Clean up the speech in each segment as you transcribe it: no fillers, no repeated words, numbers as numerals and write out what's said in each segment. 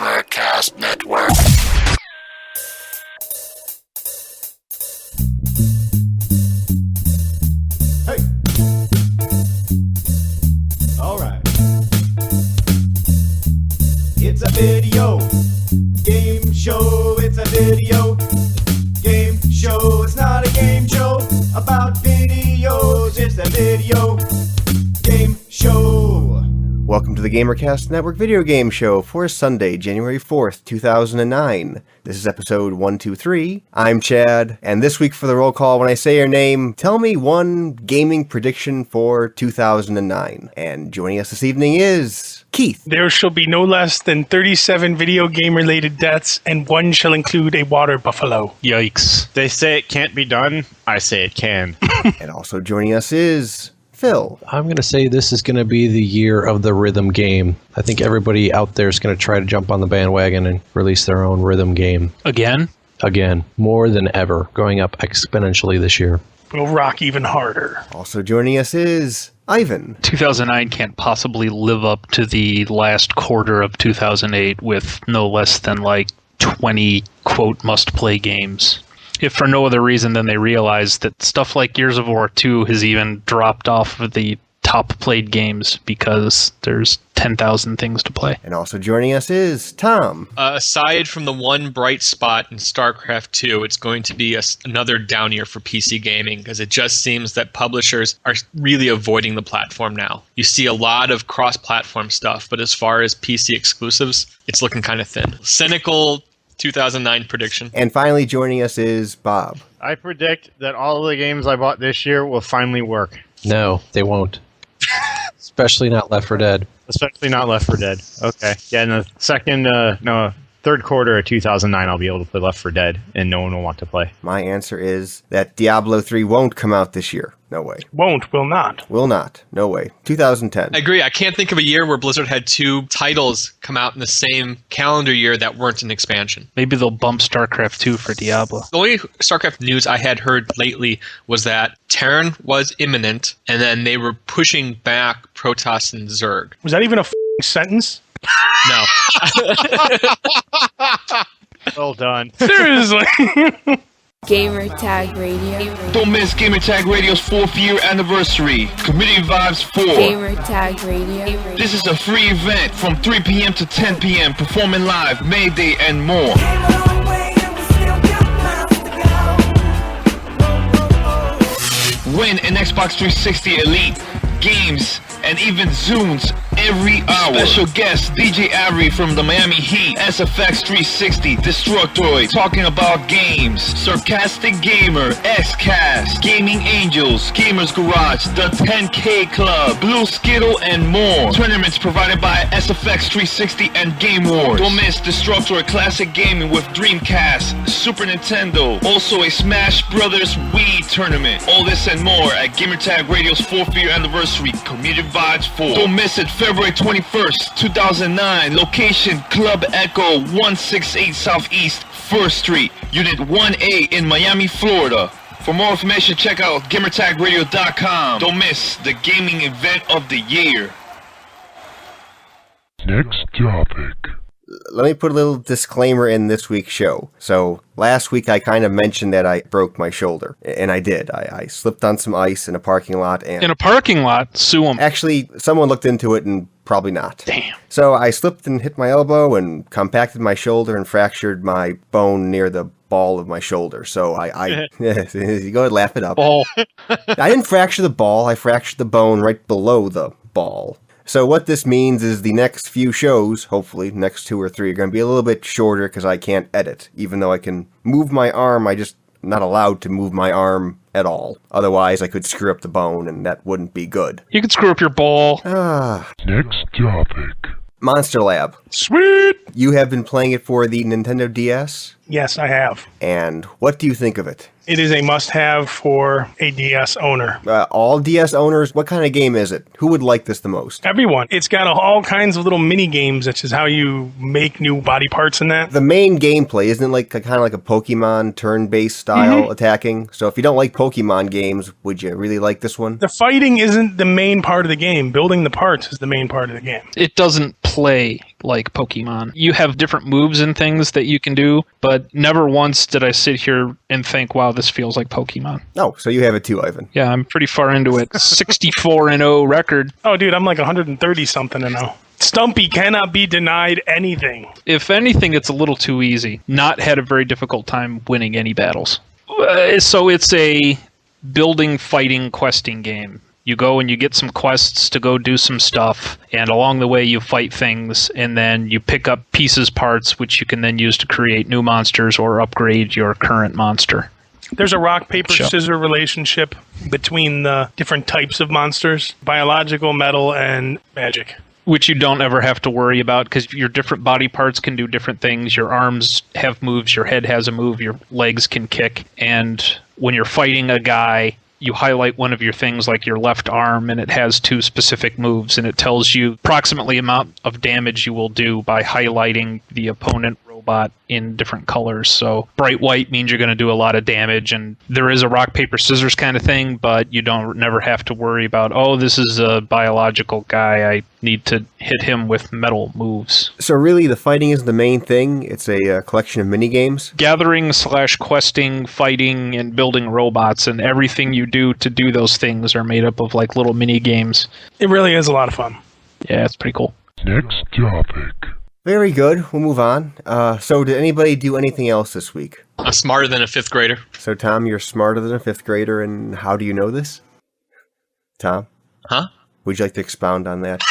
GamerCast Network. Hey. All right. It's a video game show. It's a video game show. It's not a game show about videos. It's a video game show. Welcome to the GamerCast Network video game show for Sunday, January 4th, 2009. This is episode 123. I'm Chad, and this week for the roll call, when I say your name, tell me one gaming prediction for 2009. And joining us this evening is Keith. There shall be no less than 37 video game-related deaths, and one shall include a water buffalo. Yikes. They say it can't be done. I say it can. And also joining us is Phil. I'm going to say this is going to be the year of the rhythm game. I think everybody out there is going to try to jump on the bandwagon and release their own rhythm game. Again, more than ever, going up exponentially this year. We'll rock even harder. Also joining us is Ivan. 2009 can't possibly live up to the last quarter of 2008 with no less than 20, quote, must-play games. If for no other reason than they realized that stuff like Gears of War 2 has even dropped off of the top-played games because there's 10,000 things to play. And also joining us is Tom. Aside from the one bright spot in StarCraft 2, it's going to be another down year for PC gaming because it just seems that publishers are really avoiding the platform now. You see a lot of cross-platform stuff, but as far as PC exclusives, it's looking kind of thin. Cynical 2009 prediction. And finally joining us is Bob. I predict that all of the games I bought this year will finally work. No, they won't. Especially not Left 4 Dead. Especially not Left 4 Dead. Okay. Yeah, in the third quarter of 2009, I'll be able to play Left 4 Dead, and no one will want to play. My answer is that Diablo 3 won't come out this year. No way. Will not. Will not. No way. 2010. I agree. I can't think of a year where Blizzard had two titles come out in the same calendar year that weren't an expansion. Maybe they'll bump StarCraft 2 for Diablo. The only StarCraft news I had heard lately was that Terran was imminent, and then they were pushing back Protoss and Zerg. Was that even a sentence? No. Well done. Seriously. Gamer Tag Radio. Don't miss Gamer Tag Radio's 4th year anniversary. Community Vibes 4. Gamer Tag Radio. This is a free event from 3 p.m. to 10 p.m. Performing live, Mayday, and more. Win an Xbox 360 Elite, games, and even Zooms every hour. Special guest DJ Avery from the Miami Heat, SFX 360, Destructoid, talking about games, Sarcastic Gamer, Xcast, Gaming Angels, Gamers Garage, the 10K Club, Blue Skittle, and more. Tournaments provided by SFX 360 and Game Wars. Don't miss Destructoid Classic Gaming with Dreamcast, Super Nintendo, also a Smash Brothers Wii tournament. All this and more at Gamertag Radio's 4th year anniversary, Community Vibes 4. Don't miss it, February 21st, 2009. Location, Club Echo, 168 Southeast 1st Street, Unit 1A in Miami, Florida. For more information, check out GamerTagRadio.com. Don't miss the gaming event of the year. Next topic. Let me put a little disclaimer in this week's show. So last week I kind of mentioned that I broke my shoulder, and I did. I slipped on some ice in a parking lot. And In a parking lot? Sue them. actually, someone looked into it and probably not. Damn. So I slipped and hit my elbow and compacted my shoulder and fractured my bone near the ball of my shoulder. So I you go ahead, laugh it up. Ball. I didn't fracture the ball. I fractured the bone right below the ball. So what this means is the next few shows, hopefully next 2 or 3, are going to be a little bit shorter because I can't edit. Even though I can move my arm, I'm not allowed to move my arm at all. Otherwise, I could screw up the bone, and that wouldn't be good. You could screw up your ball. Next topic. Monster Lab. Sweet. You have been playing it for the Nintendo DS, Yes, I have. and what do you think of it? It is a must-have for a DS owner. All DS owners, what kind of game is it? Who would like this the most? Everyone. It's got all kinds of little mini games, such as how you make new body parts and that. The main gameplay, isn't it like kind of like a Pokemon turn-based style attacking? So if you don't like Pokemon games, would you really like this one? The fighting isn't the main part of the game. Building the parts is the main part of the game. It doesn't play like Pokemon. You have different moves and things that you can do, but never once did I sit here and think, wow, this feels like Pokemon. Oh, so you have it too, Ivan. Yeah, I'm pretty far into it. 64-0 record. Oh, dude, I'm like 130 something now. Stumpy cannot be denied anything. If anything, it's a little too easy. Not had a very difficult time winning any battles. So it's a building, fighting, questing game. You go and you get some quests to go do some stuff, and along the way you fight things, and then you pick up pieces, parts, which you can then use to create new monsters or upgrade your current monster. There's a rock, paper, scissors relationship between the different types of monsters, biological, metal, and magic. Which you don't ever have to worry about, because your different body parts can do different things. Your arms have moves, your head has a move, your legs can kick, and when you're fighting a guy, you highlight one of your things like your left arm, and it has 2 specific moves, and it tells you approximately amount of damage you will do by highlighting the opponent robot in different colors. So bright white means you're going to do a lot of damage, and there is a rock, paper, scissors kind of thing, but you don't never have to worry about, oh, this is a biological guy, I need to hit him with metal moves. So really, the fighting isn't the main thing. It's a collection of mini-games? Gathering / questing, fighting, and building robots, and everything you do to do those things are made up of like little mini-games. It really is a lot of fun. Yeah, it's pretty cool. Next topic. Very good. We'll move on. So did anybody do anything else this week? I'm smarter than a 5th grader. So Tom, you're smarter than a 5th grader, and how do you know this? Tom? Huh? Would you like to expound on that?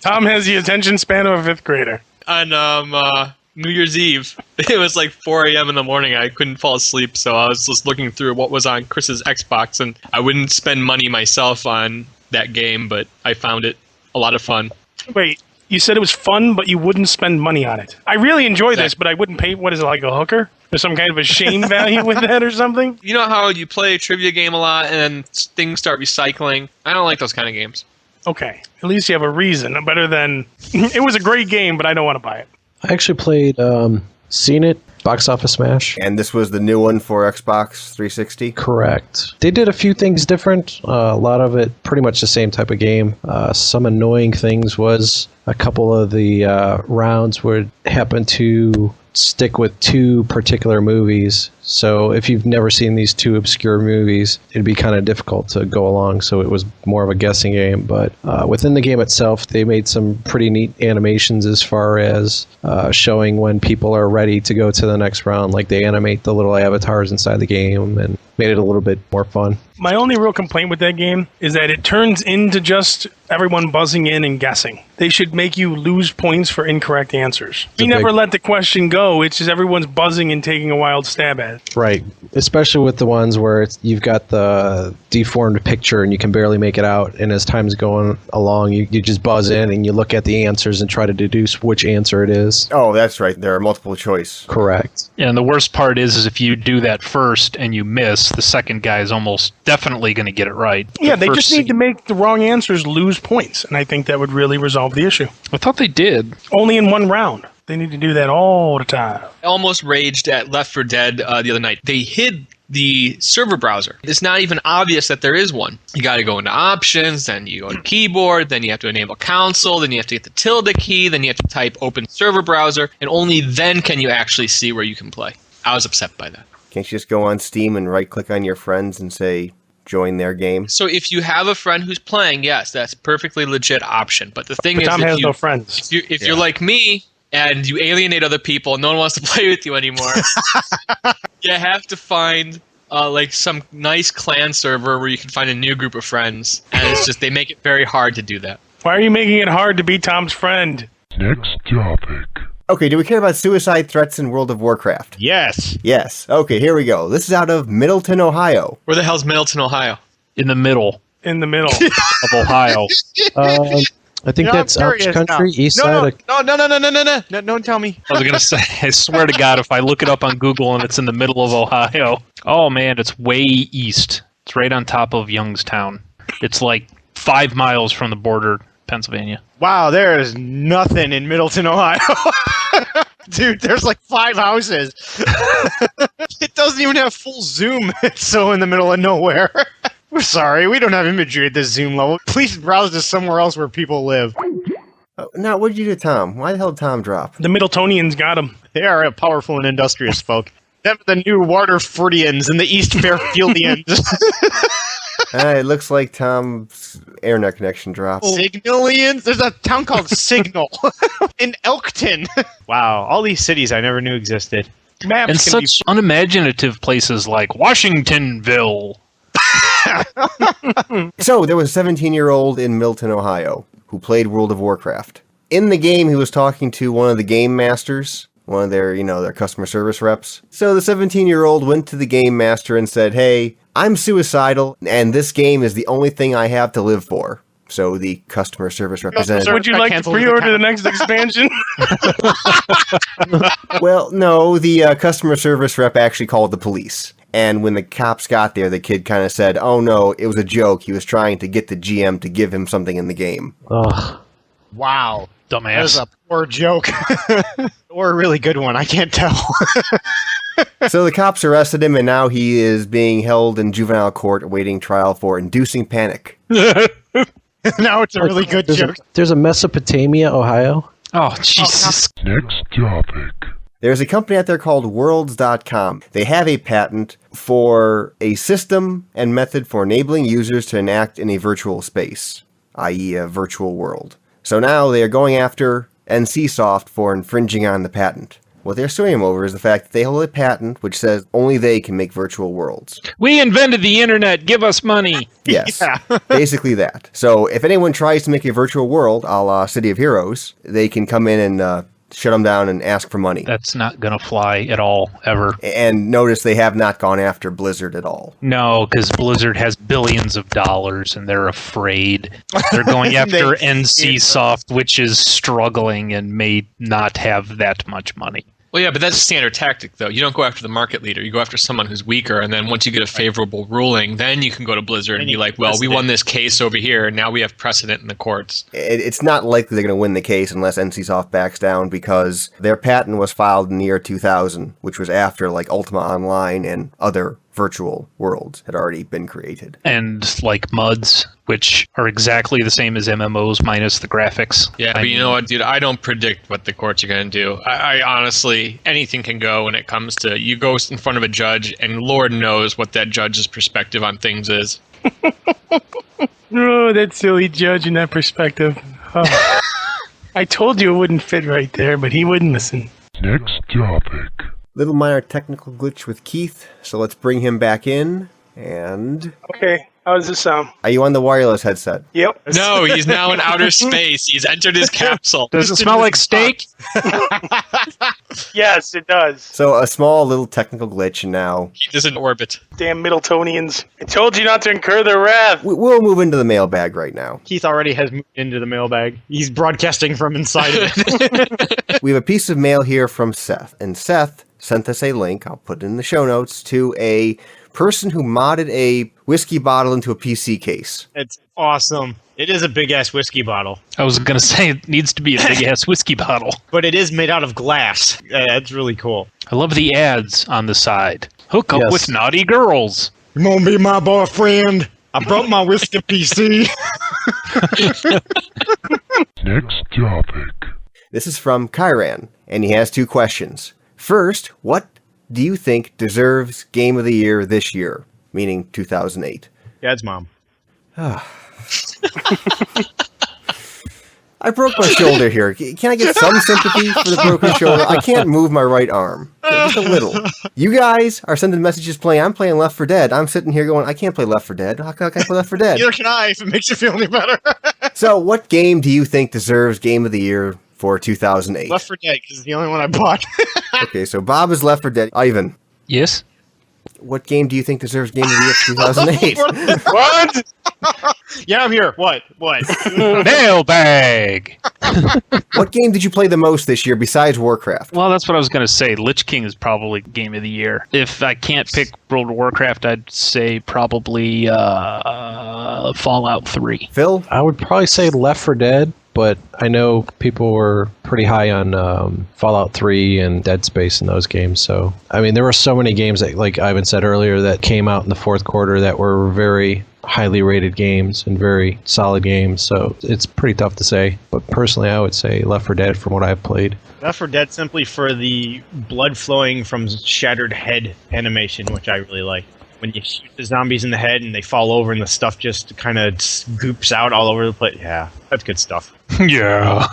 Tom has the attention span of a 5th grader. On New Year's Eve, it was like 4 a.m. in the morning. I couldn't fall asleep, so I was just looking through what was on Chris's Xbox, and I wouldn't spend money myself on that game, but I found it a lot of fun. Wait, you said it was fun, but you wouldn't spend money on it. I really enjoy this, but I wouldn't pay, what is it, like a hooker? There's some kind of a shame value with that or something? You know how you play a trivia game a lot and then things start recycling? I don't like those kind of games. Okay, at least you have a reason. Better than, it was a great game, but I don't want to buy it. I actually played Seen It, Box Office Smash. And this was the new one for Xbox 360? Correct. They did a few things different. A lot of it pretty much the same type of game. Some annoying things was a couple of the rounds would happen to stick with 2 particular movies. So if you've never seen these 2 obscure movies, it'd be kind of difficult to go along. So it was more of a guessing game. But within the game itself, they made some pretty neat animations as far as showing when people are ready to go to the next round. Like they animate the little avatars inside the game and made it a little bit more fun. My only real complaint with that game is that it turns into just everyone buzzing in and guessing. They should make you lose points for incorrect answers. We never let the question go. It's just everyone's buzzing and taking a wild stab at it. Right. Especially with the ones where you've got the deformed picture and you can barely make it out. And as time's going along, you just buzz in and you look at the answers and try to deduce which answer it is. Oh, that's right. There are multiple choice. Correct. And the worst part is if you do that first and you miss, the second guy is almost definitely going to get it right. Yeah, they just need to make the wrong answers lose points. And I think that would really resolve the issue. I thought they did. Only in one round. They need to do that all the time. I almost raged at Left 4 Dead the other night. They hid the server browser. It's not even obvious that there is one. You got to go into options, then you go to keyboard, then you have to enable console, then you have to get the tilde key, then you have to type open server browser, and only then can you actually see where you can play. I was upset by that. Can't you just go on Steam and right-click on your friends and say, join their game? So if you have a friend who's playing, yes, that's a perfectly legit option. But the thing is, Tom has no friends. If you're like me, and you alienate other people and no one wants to play with you anymore, you have to find like some nice clan server where you can find a new group of friends, and it's just they make it very hard to do that. Why are you making it hard to be Tom's friend? Next topic. Okay, do we care about suicide threats in World of Warcraft? Yes. Yes. Okay, here we go. This is out of Middleton, Ohio. Where the hell's Middleton, Ohio? In the middle. In the middle. Of Ohio. I think that's Ouch Country, east side of... No, don't tell me. I was going to say, I swear to God, if I look it up on Google and it's in the middle of Ohio. Oh, man, it's way east. It's right on top of Youngstown. It's like 5 miles from the border, Pennsylvania. Wow, there is nothing in Middleton, Ohio. Dude, there's like 5 houses. It doesn't even have full zoom. It's so in the middle of nowhere. We're sorry, we don't have imagery at this zoom level. Please browse to somewhere else where people live. Now, what did you do, Tom? Why the hell did Tom drop? The Middletonians got him. They are a powerful and industrious folk. Them the new Waterfordians and the East Fairfieldians. It looks like Tom's internet connection dropped. Signalians? There's a town called Signal in Elkton. Wow, all these cities I never knew existed. Maps And can such unimaginative places like Washingtonville. So, there was a 17-year-old in Milton, Ohio, who played World of Warcraft. In the game, he was talking to one of the game masters, one of their, their customer service reps. So the 17-year-old went to the game master and said, "Hey, I'm suicidal, and this game is the only thing I have to live for." So the customer service representative... Would you like to pre-order the next expansion? Well, no, the customer service rep actually called the police. And when the cops got there, the kid kind of said, "Oh no, it was a joke. He was trying to get the GM to give him something in the game." Ugh. Wow. That Dumbass. was a poor joke. Or a really good one, I can't tell. So the cops arrested him, and now he is being held in juvenile court awaiting trial for inducing panic. Now it's a really good joke. There's a Mesopotamia, Ohio. Oh, Jesus. Next topic. There's a company out there called Worlds.com. They have a patent for a system and method for enabling users to enact in a virtual space, i.e. a virtual world. So now they are going after NCSoft for infringing on the patent. What they're suing them over is the fact that they hold a patent which says only they can make virtual worlds. We invented the internet. Give us money. Yes, basically that. So if anyone tries to make a virtual world, a la City of Heroes, they can come in and shut them down and ask for money. That's not going to fly at all, ever. And notice they have not gone after Blizzard at all. No, because Blizzard has billions of dollars and they're afraid. They're going after NCSoft, which is struggling and may not have that much money. Well, yeah, but that's a standard tactic, though. You don't go after the market leader. You go after someone who's weaker, and then once you get a favorable ruling, then you can go to Blizzard and be like, well, we won this case over here, and now we have precedent in the courts. It's not likely they're going to win the case unless NCSoft backs down, because their patent was filed in the year 2000, which was after like Ultima Online and other virtual worlds had already been created. And like MUDs, which are exactly the same as MMOs minus the graphics. Yeah, but you know what, dude? I don't predict what the courts are going to do. I honestly, anything can go when it comes to, you go in front of a judge, and Lord knows what that judge's perspective on things is. Oh, that silly judge in that perspective. Oh. I told you it wouldn't fit right there, but he wouldn't listen. Next topic. Little minor technical glitch with Keith, so let's bring him back in. And Okay, how does this sound? are you on the wireless headset? Yep. No, he's now in outer space. He's entered his capsule. Does it smell like steak? Yes, it does. So a small little technical glitch, and now He is in orbit. Damn Middletonians. I told you not to incur their wrath. we'll move into the mailbag right now. Keith already has moved into the mailbag. He's broadcasting from inside of it. We have a piece of mail here from Seth, and Seth sent us a link, I'll put it in the show notes, to a person who modded a whiskey bottle into a PC case. It's awesome. It is a big-ass whiskey bottle, I was going to say it needs to be a big-ass whiskey bottle. but it is made out of glass. That's really cool. I love the ads on the side. Hook up Yes. with naughty girls. You won't be my boyfriend. I brought my whiskey PC. Next topic. This is from Kyran, and he has two questions. First, what do you think deserves Game of the Year this year? Meaning 2008. Dad's mom. I broke my shoulder here. Can I get some sympathy for the broken shoulder? I can't move my right arm. Just a little. You guys are sending messages playing. I'm playing Left 4 Dead. I'm sitting here going, I can't play Left 4 Dead. How can I play Left 4 Dead? Neither can I, if it makes you feel any better. So, what game do you think deserves Game of the Year for 2008? Left 4 Dead, because it's the only one I bought. Okay, so Bob is Left 4 Dead. Ivan, Yes? what game do you think deserves Game of the Year for 2008? What? Yeah, I'm here. What? Mailbag! What game did you play the most this year besides Warcraft? Well, that's what I was going to say. Lich King is probably Game of the Year. If I can't pick World of Warcraft, I'd say probably Fallout 3. Phil? I would probably say Left 4 Dead, but I know people were pretty high on Fallout 3 and Dead Space in those games. So, I mean, there were so many games that, like Ivan said earlier, that came out in the fourth quarter that were very highly rated games and very solid games, so it's pretty tough to say. But personally, I would say Left 4 Dead from what I've played. Left 4 Dead simply for the blood flowing from shattered head animation, which I really like. When you shoot the zombies in the head and they fall over and the stuff just kind of goops out all over the place. Yeah, that's good stuff. Yeah.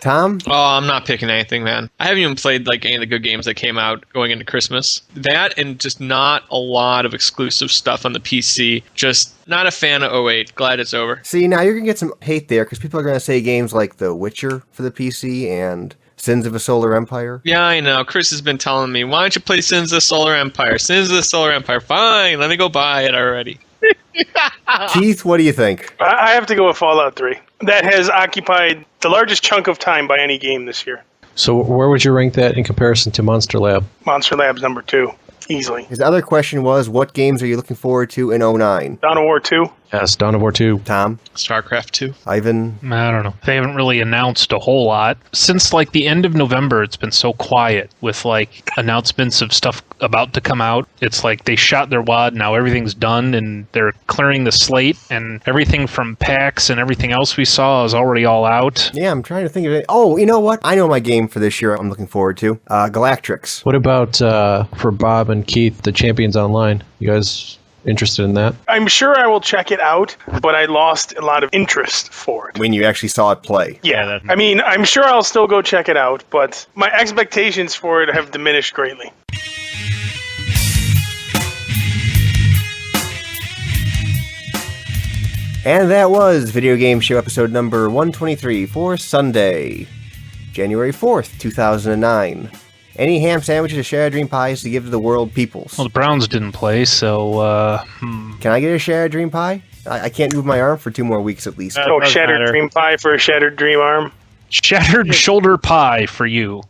Tom? Oh, I'm not picking anything, man. I haven't even played like any of the good games that came out going into Christmas. That and just not a lot of exclusive stuff on the PC. Just not a fan of 08. Glad it's over. See, now you're going to get some hate there because people are going to say games like The Witcher for the PC and Sins of a Solar Empire. Yeah, I know. Chris has been telling me, why don't you play Sins of the Solar Empire? Sins of the Solar Empire. Fine, let me go buy it already. Keith, what do you think? I have to go with Fallout 3. That has occupied the largest chunk of time by any game this year. So where would you rank that in comparison to Monster Lab? Monster Lab's number 2, easily. His other question was, what games are you looking forward to in 09? Dawn of War 2. Yes, Dawn of War 2. Tom? StarCraft 2. Ivan? I don't know. They haven't really announced a whole lot. Since like the end of November, it's been so quiet with like announcements of stuff about to come out. It's like they shot their wad, now everything's done and they're clearing the slate, and everything from PAX and everything else we saw is already all out. Yeah, I'm trying to think of it. Oh, you know what? I know my game for this year I'm looking forward to. Galactrix. What about for Bob and Keith, the Champions Online? You guys interested in that? I'm sure I will check it out, but I lost a lot of interest for it. When you actually saw it play. Yeah, I mean, I'm sure I'll still go check it out, but my expectations for it have diminished greatly. And that was Video Game Show episode number 123 for Sunday, January 4th, 2009. Any ham sandwiches or Shattered Dream Pies to give to the world peoples? Well, the Browns didn't play, so Can I get a Shattered Dream Pie? I can't move my arm for 2 more weeks at least. Oh, Shattered Dream Pie for a Shattered Dream Arm. Shattered Shoulder Pie for you.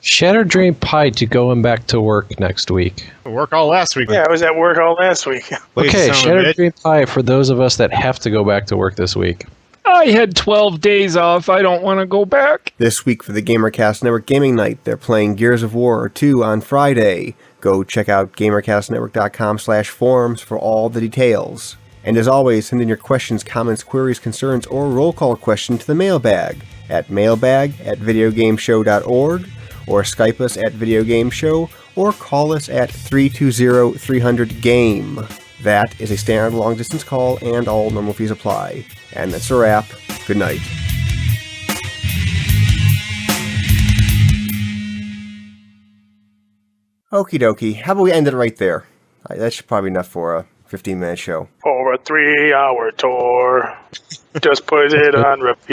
Shattered Dream Pie to going back to work next week. Work all last week. Yeah, I was at work all last week. Okay, Shattered Dream Pie for those of us that have to go back to work this week. I had 12 days off. I don't want to go back. This week for the GamerCast Network Gaming Night, they're playing Gears of War 2 on Friday. Go check out GamerCastNetwork.com/forums for all the details. And as always, send in your questions, comments, queries, concerns, or roll call question to the mailbag at mailbag@videogameshow.org, or Skype us at videogameshow, or call us at 320-300-GAME. That is a standard long-distance call, and all normal fees apply. And that's a wrap. Good night. Okie dokie. How about we end it right there? That should probably be enough for a 15-minute show. For a 3-hour tour. Just put it on repeat.